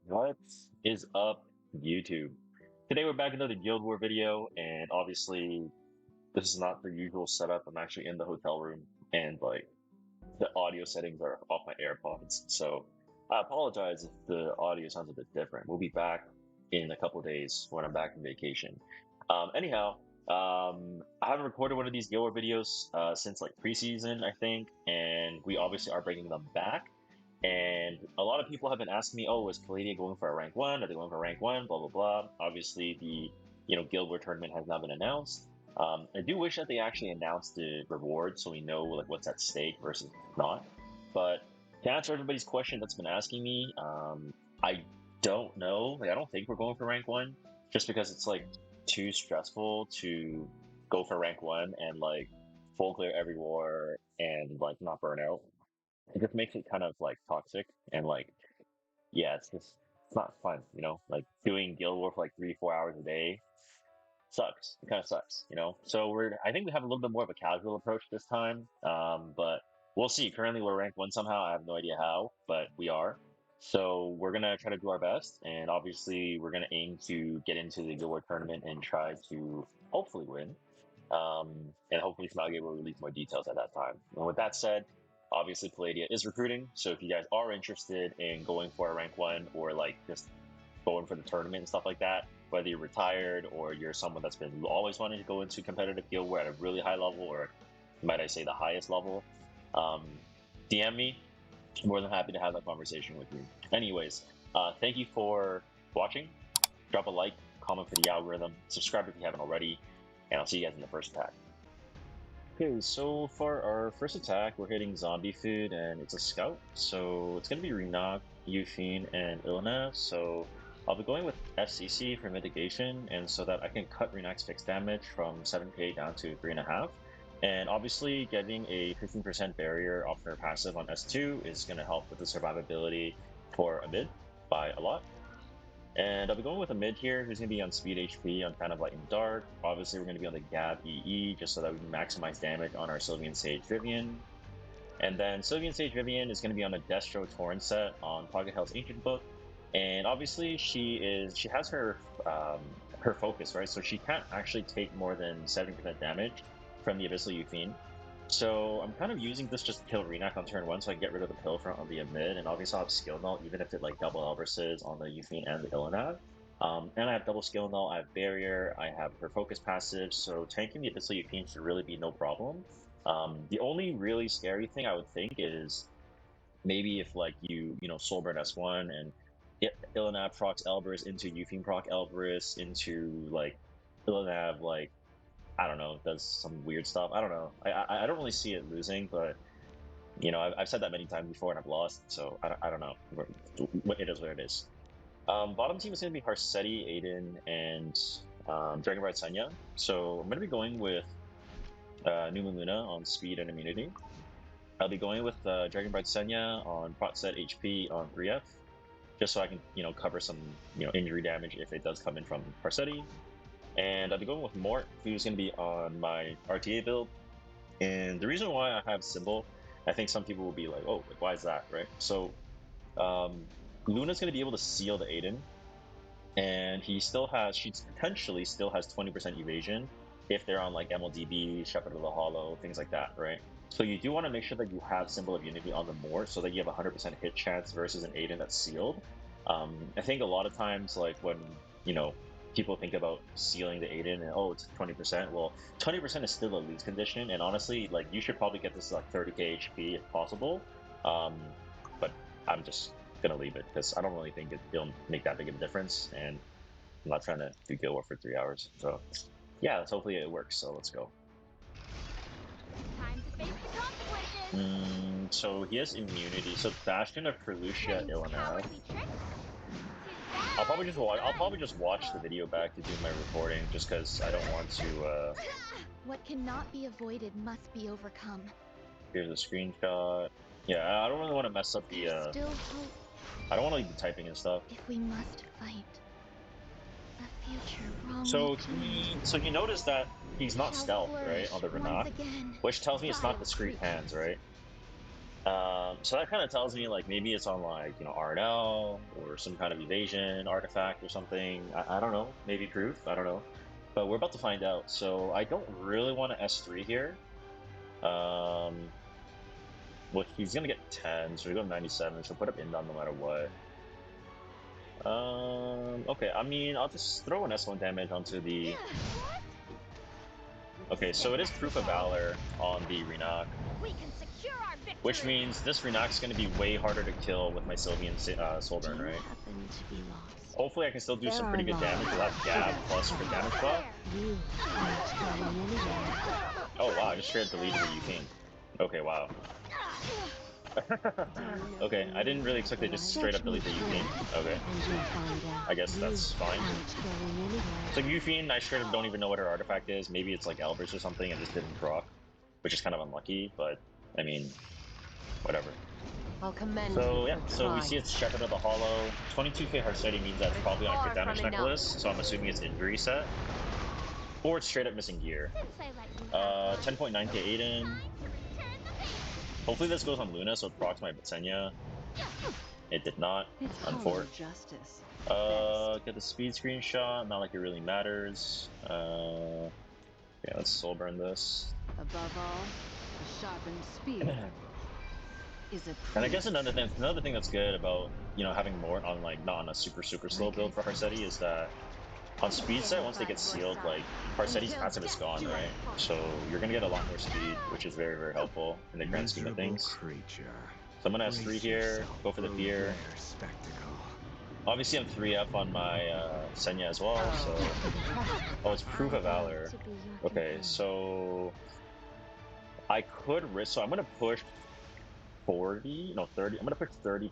What is up, YouTube? Today we're back with another Guild War video, and obviously this is not the usual setup. I'm actually in the hotel room, and like the audio settings are off my AirPods, so I apologize if the audio sounds a bit different. We'll be back in a couple days when I'm back from vacation. Anyhow, I haven't recorded one of these Guild War videos since like preseason, I think, and we obviously are bringing them back. And a lot of people have been asking me, "Oh, is Paladia going for a rank one? Are they going for rank one? Blah blah blah." Obviously, the Guild War tournament has now been announced. I do wish that they actually announced the reward so we know like what's at stake versus not. But to answer everybody's question that's been asking me, I don't know. Like, I don't think we're going for rank one, just because it's like too stressful to go for rank one and like full clear every war and like not burn out. It just makes it kind of like toxic and like yeah, it's not fun, like doing guild war for like 3 4 hours a day sucks. It kind of sucks, so I think we have a little bit more of a casual approach this time, but we'll see. Currently we're ranked one somehow. I have no idea how, but we are. So we're gonna try to do our best, and obviously we're gonna aim to get into the guild war tournament and try to hopefully win, um, and hopefully Smauggy will release more details at that time. And with that said, obviously Paladia is recruiting, so if you guys are interested in going for a rank one or like just going for the tournament and stuff like that, whether you're retired or you're someone that's been always wanting to go into competitive guild war at a really high level, or might I say the highest level, um, DM me. More than happy to have that conversation with you. Anyways, thank you for watching. Drop a like, comment for the algorithm, subscribe if you haven't already, and I'll see you guys in the first attack. Okay, so for our first attack, we're hitting Zombiefood, and it's a scout. So it's going to be Renak, Yufine, and Ilna. So I'll be going with FCC for mitigation, and so that I can cut Renak's fixed damage from 7k down to 3.5. And obviously, getting a 15% barrier off her passive on S2 is going to help with the survivability for a mid by a lot. And I'll be going with a mid here who's going to be on speed HP on kind of light and dark. Obviously, we're going to be on the Gab EE just so that we can maximize damage on our Sylvian Sage Vivian. And then Sylvian Sage Vivian is going to be on a Destro Torn set on Pocket Hell's Ancient Book. And obviously, she has her focus, right? So she can't actually take more than 70% damage from the Abyssal Euphine. So I'm kind of using this just to kill Renak on turn one so I can get rid of the pill front on the mid, and obviously I'll have skill null even if it like double Elverses on the Euphine and the Illinav. And I have double skill null, I have barrier, I have her focus passive, so tanking the Abyssal Euphine should really be no problem. The only really scary thing I would think is maybe if like Soulburn S1 and Illinav procs Elbrus into Euphine proc Elbrus into like Illinav like I don't know, does some weird stuff. I don't know. I don't really see it losing, but I've said that many times before and I've lost, so I don't know. It is what it is. Bottom team is going to be Harsetti, Aiden, and Dragon Bright Senya. So I'm going to be going with Numa Luna on speed and immunity. I'll be going with Dragon Bright Senya on Prot Set HP on 3F, just so I can cover some injury damage if it does come in from Harsetti. And I'll be going with Mort, who's going to be on my RTA build. And the reason why I have Symbol, I think some people will be like, oh, like, why is that, right? So Luna's going to be able to seal the Aiden, and she potentially still has 20% evasion if they're on like MLDB, Shepherd of the Hollow, things like that, right? So you do want to make sure that you have Symbol of Unity on the Mort so that you have 100% hit chance versus an Aiden that's sealed. I think a lot of times, like when people think about sealing the Aiden and oh it's 20%. Well, 20% is still a lose condition, and honestly, like you should probably get this like 30k HP if possible. But I'm just gonna leave it because I don't really think it'll make that big of a difference, and I'm not trying to do Guild War for 3 hours. So yeah, let's hopefully it works. So let's go. Time to face the consequences. So he has immunity. So Bastion of Perlucia Illinav. I'll probably just watch the video back to do my reporting, just because I don't want to. What cannot be avoided must be overcome. Here's a screenshot. Yeah, I don't really want to mess up the. Still hope. I don't want to be typing and stuff. If we must fight a future wrongly So you notice that he's not stealth, right, on the Renak, again. which tells me it's not discreet hands, right? So that kind of tells me like maybe it's on like Qardinal or some kind of evasion artifact or something. I don't know. Maybe proof. I don't know. But we're about to find out. So I don't really want to S3 here. Um, well, he's gonna get 10, so we go 97. So put up inbound no matter what. Okay. I mean, I'll just throw an S1 damage onto the. Okay, so it is proof of valor on the Renak. We can secure our victory. Which means this Renak's going to be way harder to kill with my Sylvian Soulburn, Do you right? happen to be lost? Hopefully I can still do There some are pretty good damage with that Gab plus crit damage buff. You aren't going anywhere. Oh wow, I just straight up deleted the Yukine. Okay, wow. Okay, I didn't really expect to just straight up delete the Yukine. Okay, And you'll find out I guess that's fine. aren't going anywhere. So Yukine, I straight up don't even know what her artifact is. Maybe it's like Elbrus or something and just didn't proc, which is kind of unlucky, but I mean, whatever. I'll commend So you yeah, for so we trying. see it's Shepherd of the Hollow. 22 Fate Harsetti means that's But it's probably on a crit far damage from enough. necklace, so I'm assuming it's injury set. Or it's straight up missing gear. Since I let you have fun, 10.9k Aiden. time to return the favor. Hopefully this goes on Luna, so it procs my Senya. It did not. It's Unfortunate. hollow justice. Get the speed screenshot. Not like it really matters. Yeah, let's soul burn this. Above all, a sharpened speed is a And I guess another thing that's good about having Mort on like not on a super slow build for Harsetti is that on speed set once they get sealed, like Harsetti's passive is gone, right? So you're gonna get a lot more speed, which is very very helpful in the grand scheme of things. Creature. So I'm gonna S3 here, go for the fear. Obviously I'm 3F on my Senya as well, so oh it's proof of valor. To be your Okay, companion. so I could risk. So I'm gonna push 40, no 30. I'm gonna push 30%.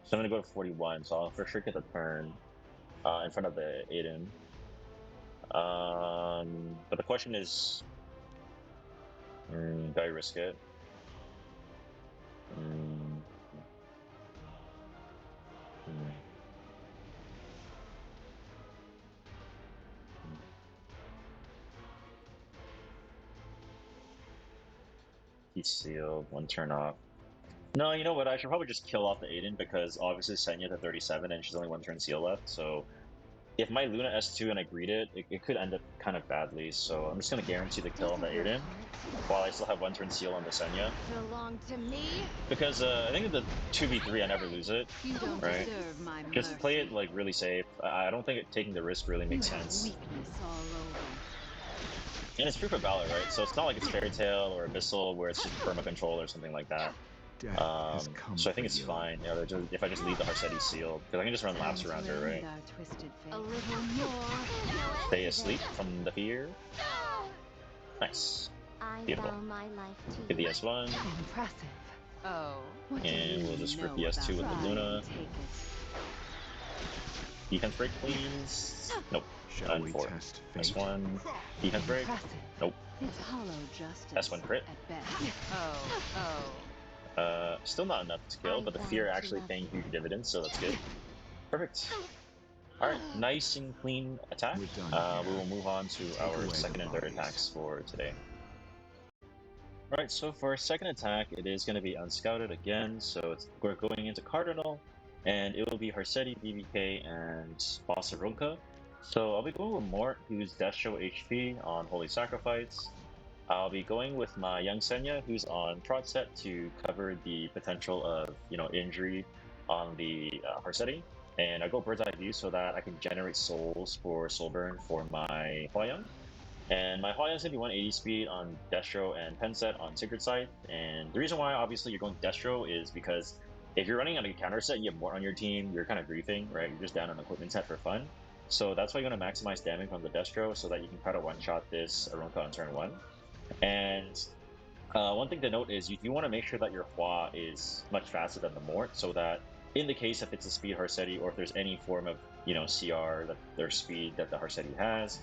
So I'm gonna go to 41. So I'll for sure get the turn in front of the Aiden. But the question is, do I risk it? Mm, mm. He's sealed. One turn off. No, you know what? I should probably just kill off the Aiden because obviously Senya's at 37 and she's only one turn seal left. So if my Luna S2 and I greet it could end up kind of badly. So I'm just gonna guarantee the kill on the Doesn't your Aiden while I still have one turn seal on the Senya. belong to me? Because I think the 2v3 I never lose it. You don't Right. deserve my mercy. Just play it like really safe. I don't think taking the risk really makes You have sense. weakness all over. And it's proof of valor, right? So it's not like it's Fairy Tail or Abyssal where it's just perma control or something like that. So I think it's fine. If I just leave the Harsetti sealed, because I can just run laps around her, right? Our twisted fate. A little more. Stay asleep from the fear. Nice. I Beautiful. vow my life to Get the you. S1, Impressive. Oh, what do and you we'll just rip know the S2 with the about Luna. Take it. Defense break, please. Nope. Shall we Unfor. test fate? S1. Defense break. Impressive. Nope. It's hollow justice. S1 crit. At best. Oh. Still not enough to kill, I but the vow fear to actually love paying you. huge dividends, so that's good. Perfect. Alright, nice and clean attack. We're done We will move on to Take our away the second and third bodies. attacks for today. Alright, so for our second attack, it is going to be unscouted again, so we're going into Qardinal, and it will be Harsetti, BBK, and Bossarunka. So I'll be going with Mort, who's Destro HP on Holy Sacrifice. I'll be going with my young Senya, who's on Trot Set to cover the potential of injury on the Harsetti. And I go bird's eye view so that I can generate souls for soul burn for my Huayang. And my Huayang's gonna be 180 speed on Destro and Penset on Sacred Scythe. And the reason why obviously you're going Destro is because if you're running on a counter set, you have Mort on your team, you're kind of griefing, right? You're just down on equipment set for fun. So that's why you're gonna maximize damage on the Destro so that you can try to one-shot this Arunka on turn 1. And one thing to note is you do want to make sure that your Hua is much faster than the Mort, so that in the case if it's a speed Harsetti or if there's any form of CR that their speed that the Harsetti has,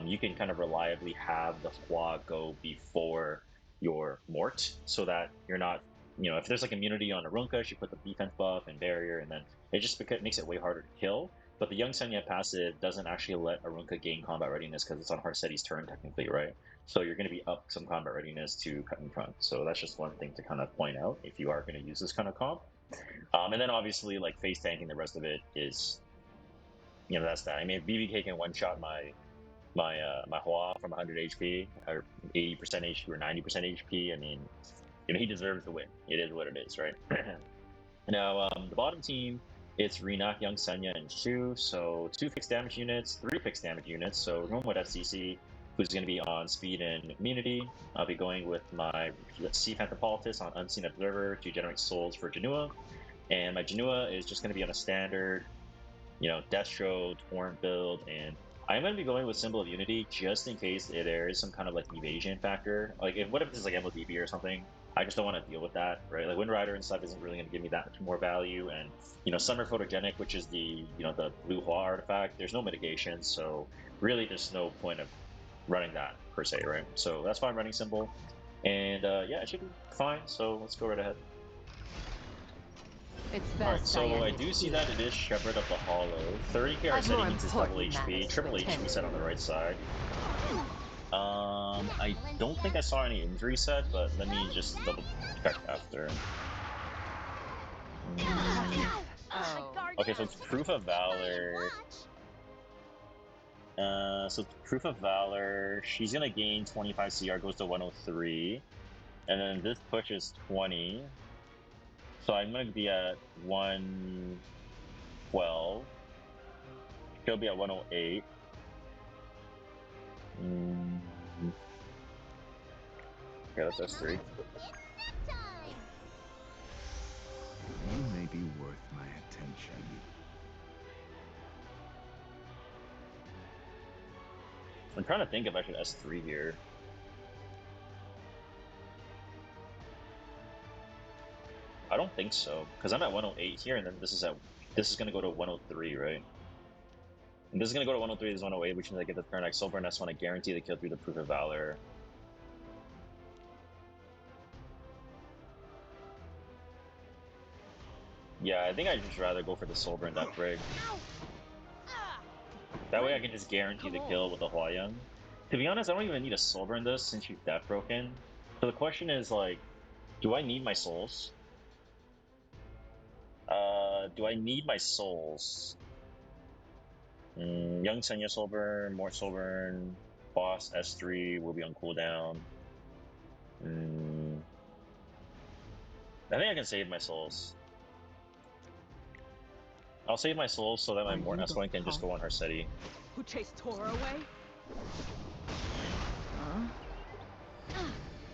you can kind of reliably have the Hua go before your Mort, so that you're not if there's like immunity on Arunka, she put the defense buff and barrier, and then it just makes it way harder to kill. But the Young Senya passive doesn't actually let Arunka gain combat readiness because it's on Harseti's turn technically, right? So you're going to be up some combat readiness to cut in front. So that's just one thing to kind of point out if you are going to use this kind of comp. And then obviously like face tanking the rest of it is, that's that. I mean, if BBK can one shot my Hua from 100 HP or 80% HP or 90% HP, I mean, he deserves the win. It is what it is, right? Now, the bottom team, it's Renak, Young Senya, and Shu. So 2 fixed damage units, 3 fixed damage units. So going with FCC, who's going to be on speed and immunity. I'll be going with my Sea Phantopolitus on Unseen Observer to generate souls for Janua. And my Janua is just going to be on a standard, Destro, Torrent build, and I'm going to be going with Symbol of Unity just in case there is some kind of like evasion factor. Like, what if this is like MLDB or something? I just don't want to deal with that, right? Like Wind Rider and stuff isn't really going to give me that much more value, and Summer Photogenic, which is the the blue Hua artifact, there's no mitigation, so really there's no point of running that per se, right? So that's why I'm running Symbol, and yeah, it should be fine. So let's go right ahead. It's Alright, best so I end do it see here. that it is Shepherd of the Hollow. 30k I've setting more means it's double important HP, matters triple to attend HP set on the to. right side. I don't think I saw any injury set, but let me just double check after. Oh. Okay, so it's Proof of Valor. So it's Proof of Valor. She's gonna gain 25 CR, goes to 103, and then this pushes 20. So I'm gonna be at 112. She'll be at 108. Okay, that's S3. You may be worth my attention. I'm trying to think if I should S3 here. I don't think so, because I'm at 108 here, and then this is gonna go to 103, right? And this is gonna go to 103, this is 108, which means I get the turn. I Silver Nest want to guarantee the kill through the Proof of Valor. Yeah, I think I'd just rather go for the Silver in that Brig. That way I can just guarantee the kill with the Huayang. To be honest, I don't even need a Silver in this since she's death broken. So the question is like, do I need my souls? Do I need my souls? Young Senya Soulburn, more Soulburn, Boss S3 will be on cooldown. I think I can save my souls. I'll save my souls so that my Morton S1 can just go on Harseti. Who chased Tora away?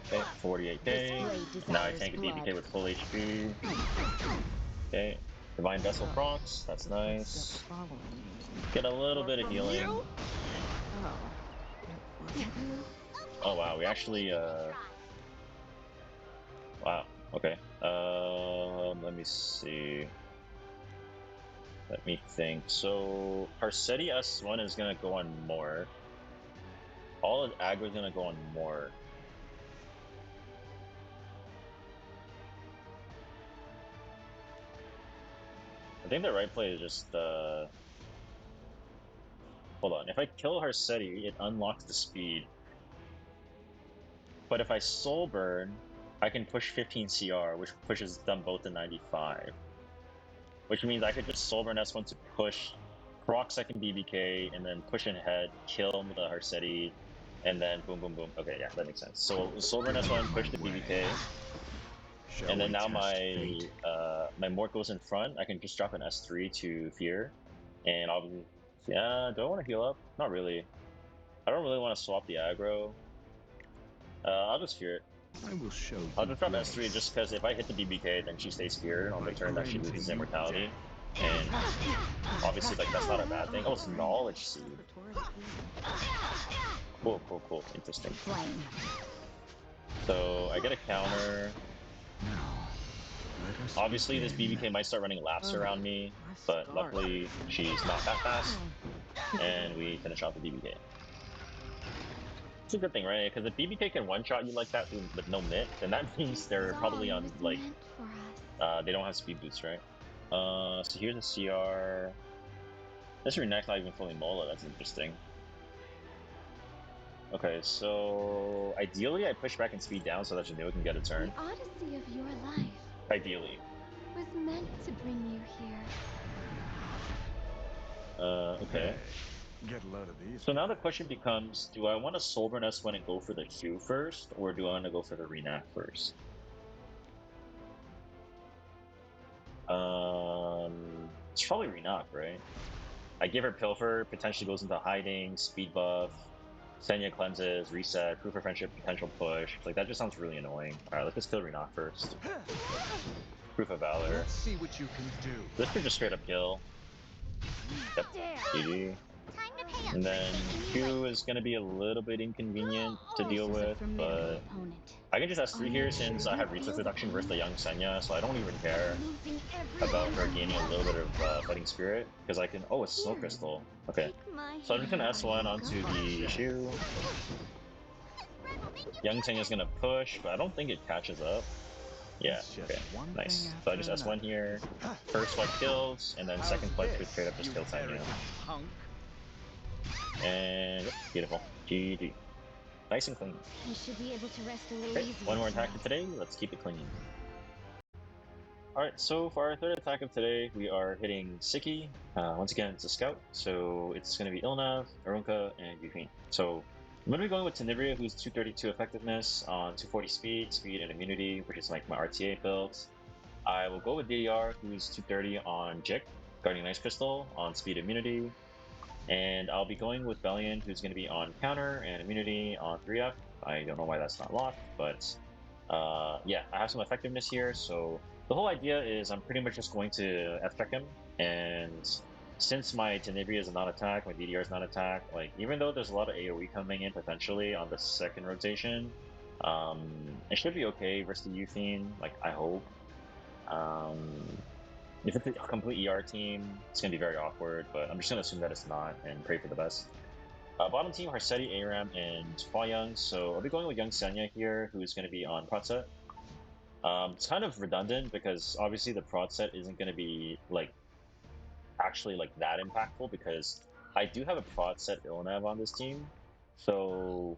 Okay, 48k. Now I tank a DPK with full HP. Okay, Divine Vessel procs, that's nice. Get a little bit of healing. Oh wow, we actually wow, okay. Let me see. Let me think. So Harseti S1 is gonna go on more. All of aggro is gonna go on more. I think the right play is just hold on. If I kill Harseti, it unlocks the speed. But if I soul burn, I can push 15 CR, which pushes them both to 95. Which means I could just soul burn S1 to push proc second BBK and then push in head, kill the Harseti, and then boom, boom, boom. Okay, yeah, that makes sense. So soul burn S1, push the BBK. And then now my Mort goes in front. I can just drop an S3 to fear, and I'll yeah. Do I want to heal up? Not really. I don't really want to swap the aggro. I'll just fear it. I will show you. I'll just drop S3 just because if I hit the BBK, then she stays feared on the turn that she loses immortality, and obviously like that's not a bad thing. Oh, it's knowledge seed. Cool, cool, cool. Interesting. So I get a counter. Obviously, this BBK might start running laps around me, but luckily she's not that fast, and we finish off the BBK. It's a good thing, right? Because if BBK can one-shot you like that with no mitt, then that means they're probably on, like, they don't have speed boost, right? So here's a CR. This Renek's not even fully Mola, that's interesting. Okay, so ideally I push back and speed down so that Janua can get a turn. The odyssey of your life Ideally. was meant to bring you here. Okay. Get a load of these. So now the question becomes, do I want to Soulburn S1 and go for the Shu first, or do I want to go for the Renak first? It's probably Renak, right? I give her Pilfer, potentially goes into hiding, speed buff, Senya cleanses, reset, proof of friendship, potential push. Like, that just sounds really annoying. Alright, let's just kill Renak first. Proof of Valor. Let's see what you can do. This could just straight up kill. Yep, GG. And then Q is going to be a little bit inconvenient to deal with, but I can just S3 here since I have resource reduction versus the young Senya, so I don't even care about her gaining a little bit of fighting spirit, because I can... Oh, it's Snow Crystal. Okay. So I'm just going to S1 onto the Shu. Young Senya's going to push, but I don't think it catches up. Yeah, okay, nice. So I just S1 here. First swipe kills, and then second swipe could straight up just kill Senya. And yep, beautiful. GG. Nice and clean. You should be able to rest a little Okay, easier one more attack tonight. for today. Let's keep it clean. Alright, so for our third attack of today, we are hitting Sickkiee. Once again, it's a scout, so it's going to be Ilnav, Arunka, and Yufine. So I'm going to be going with Tenebria, who's 232 effectiveness on 240 speed, and immunity, which is like my RTA build. I will go with DDR, who's 230 on Jik, Guardian Ice Crystal on speed immunity. And I'll be going with Bellion, who's going to be on counter and immunity on 3F. I don't know why that's not locked, but yeah, I have some effectiveness here. So the whole idea is I'm pretty much just going to F-check him. And since my Tenebria is a non-attack, my DDR is non-attack, like even though there's a lot of AoE coming in potentially on the second rotation, it should be okay versus the Yufine, like I hope. If it's a complete ER team, it's going to be very awkward, but I'm just going to assume that it's not and pray for the best. Bottom team, Harseti, Aram, and Hua-Young. So I'll be going with Young Senya here, who is going to be on prot set. It's kind of redundant because obviously the prot set isn't going to be like actually like that impactful because I do have a prot set Ilnav on this team. So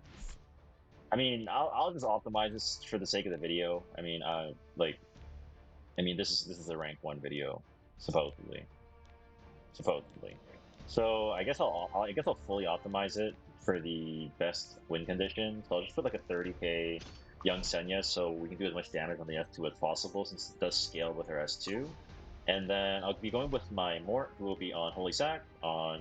I mean, I'll just optimize this for the sake of the video. I mean, this is a rank 1 video, supposedly. So I guess I'll fully optimize it for the best win condition. So I'll just put like a 30k Young Senya, so we can do as much damage on the S2 as possible, since it does scale with her S2. And then I'll be going with my Mort, who will be on Holy Sack, on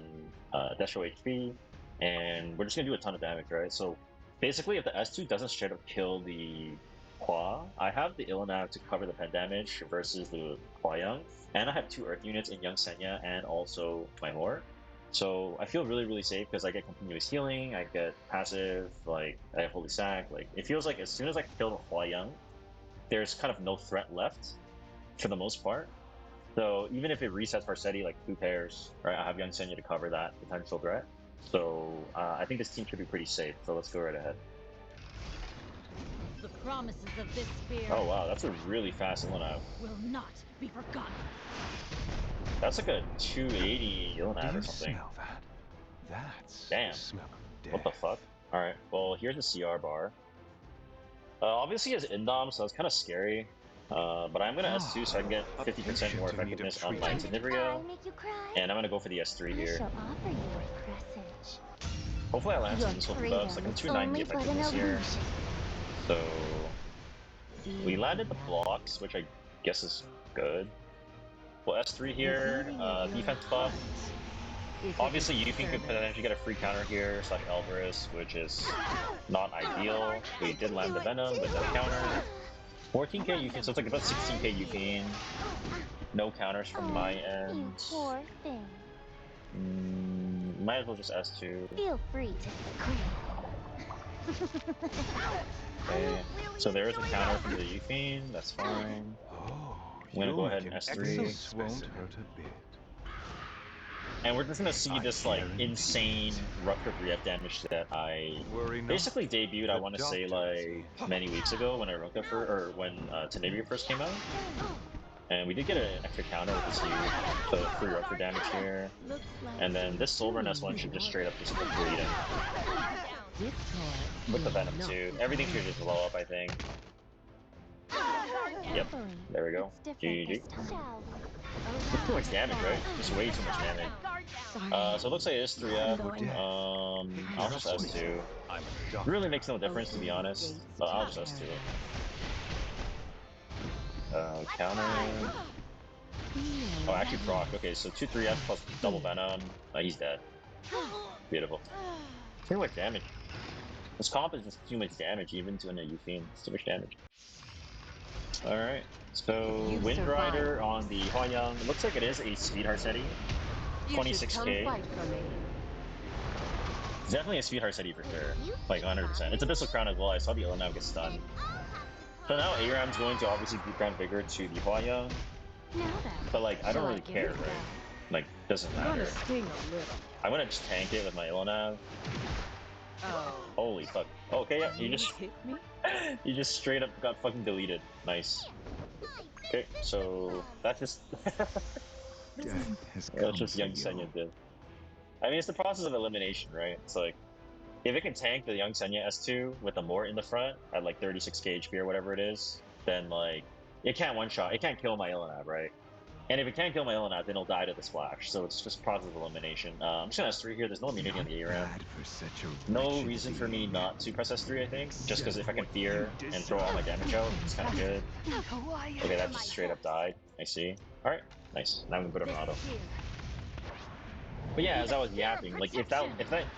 Destro HP, and we're just gonna do a ton of damage, right? So basically, if the S2 doesn't straight up kill the Hua, I have the Ilnav to cover the pen damage versus the Hua-Young, and I have 2 Earth units in Young Senya and also my Mort. So I feel really safe because I get continuous healing, I get passive, like I have Holy Sack. Like it feels like as soon as I kill the Hua-Young, there's kind of no threat left for the most part. So even if it resets Varseti like 2 pairs, right, I have Young Senya to cover that potential threat. So I think this team should be pretty safe. So let's go right ahead. The promises of this spear Oh wow, that's a really fast Ilnav. will not be forgotten. That's like a 280 Ilnav or something. Smell that? That's Damn. the smell of death. What the fuck? Alright, well, here's the CR bar. Obviously, it's Indom, so it's kind of scary. But I'm going to S2 so I can get 50% more effectiveness on my Tenebria. And I'm going to go for the S3 I here. shall offer you a presage. Hopefully I land Your some useful freedom buffs. Like I'm is 290 only but an effectiveness here. illusion. So we landed the blocks, which I guess is good. Well, S3 here, defense buff. Obviously, Yufine could potentially get a free counter here, / Alvarez, which is not ideal. We did land the Venom, but no counter. 14k Yufine, so it's like about 16k Yufine. No counters from my You end. poor thing. Might as well just S2. Feel free to scream. Okay, so there is a counter from the Yufine, that's fine. Oh, I'm gonna go ahead and S3. Won't hurt a bit. And we're just gonna see this like insane Rupture 3F damage that I basically debuted, I want to say like many weeks ago when I Runka when Tenebria first came out. And we did get an extra counter with this huge, so 3 rupture damage here. Looks like And then this Silver Nest one should just straight up just keep bleeding. this toy With the will Venom not too. be Everything should harmed. just blow up, I think. Yep, there we go. It's different GG. this time. That's too much damage, right? Just way too much damage. Sorry. So it looks like it is 3F. I'm going. I'll just S2. I'm a doctor. Really makes no difference, to be honest. But I'll just S2. Counter. Oh, actually proc. Okay, so 2 3F plus double Venom. He's dead. Beautiful. Too much damage. This comp is just too much damage, even to an Eufine. It's too much damage. Alright, so You Wind Rider survived. on the Hua-Young. Looks like it is a Sweetheart SETI. You should come 26k. fight for me. It's definitely a Sweetheart SETI for sure. You Like 100%. It's Abyssal Crown as well. I saw the Illinois get stunned. So now Aram's going to obviously Deep Ground Vigor to the Hua-Young. Now then. But like, I don't shall really give care, it right? a Like, doesn't go? matter. Gonna sting a little. I'm gonna just tank it with my Illinois. Oh. Holy fuck. Okay, yeah, you You just hit me? you just straight up got fucking deleted. Nice. Okay, so that's just Death has come that's just for young you. Senya did. I mean, it's the process of elimination, right? It's like if it can tank the young Senya S2 with a Mort in the front at like 36k HP or whatever it is, then like it can't one shot. It can't kill my Illinois, right? And if it can't kill my Illinois, then it'll die to the splash. So it's just process of elimination. I'm just gonna S3 here. There's no immunity on the ARAM. Bad for such a No wretched reason for me being. not to press S3, I think. Just because if I can Accept fear what you and throw all my damage out, it's kind of good. Why Okay, that just straight up died. I see. Alright, nice. Now we can put him in auto. But yeah, as I was yapping, like if that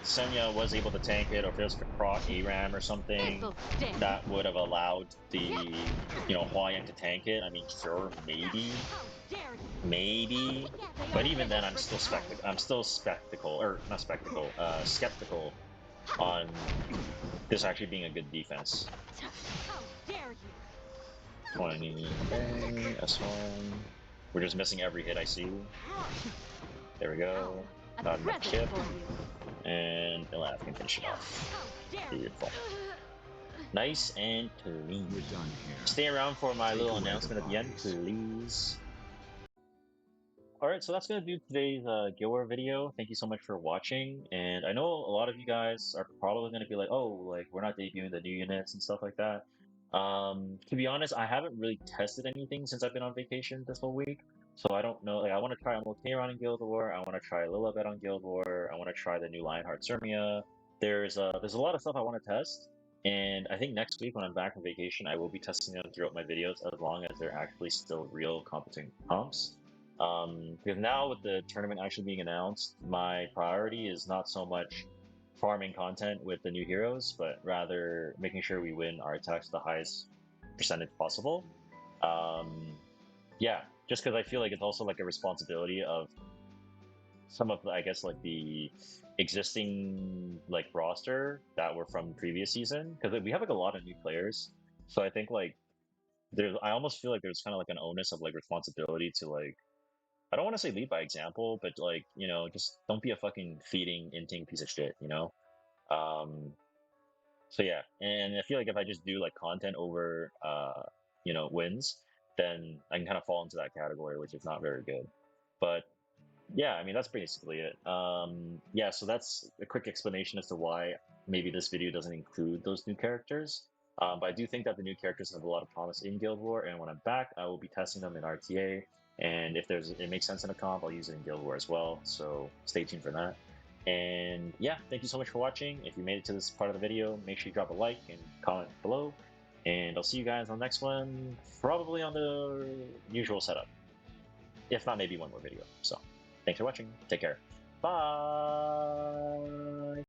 Senya was able to tank it, or if it was proc ARAM or something, This'll sting. that would have allowed the Hua-Yang to tank it. I mean, sure, maybe. Maybe. But even then, I'm still skeptical on this actually being a good defense. 20, S1. We're just missing every hit I see. There we go. A Not enough present chip. for you. And Elaf can finish it off. Beautiful. Nice and clean. We're done here. Stay around for my Take little away the announcement at the end, bodies. please. Alright, so that's going to do today's Guild War video. Thank you so much for watching. And I know a lot of you guys are probably going to be like, oh, like, we're not debuting the new units and stuff like that. To be honest, I haven't really tested anything since I've been on vacation this whole week. So I don't know, like, I want to try Amulteron in Guild War. I want to try Lilibet on Guild War. I want to try the new Lionheart Cermia. There's a lot of stuff I want to test. And I think next week when I'm back from vacation, I will be testing them throughout my videos as long as they're actually still real competent comps. Because now with the tournament actually being announced, my priority is not so much farming content with the new heroes, but rather making sure we win our attacks to the highest percentage possible. Yeah, just because I feel like it's also like a responsibility of some of the, I guess, like the existing like roster that were from previous season, because we have like a lot of new players. So I think like I almost feel like there's kind of like an onus of like responsibility to like, I don't want to say lead by example, but like, just don't be a fucking feeding inting piece of shit, So yeah, and I feel like if I just do like content over, wins, then I can kind of fall into that category, which is not very good. But yeah, I mean, that's basically it. Yeah, so that's a quick explanation as to why maybe this video doesn't include those new characters. But I do think that the new characters have a lot of promise in Guild War, and when I'm back, I will be testing them in RTA. And if it makes sense in a comp, I'll use it in Guild War as well. So stay tuned for that. And yeah, thank you so much for watching. If you made it to this part of the video, make sure you drop a like and comment below. And I'll see you guys on the next one, probably on the usual setup. If not, maybe one more video. So thanks for watching. Take care. Bye.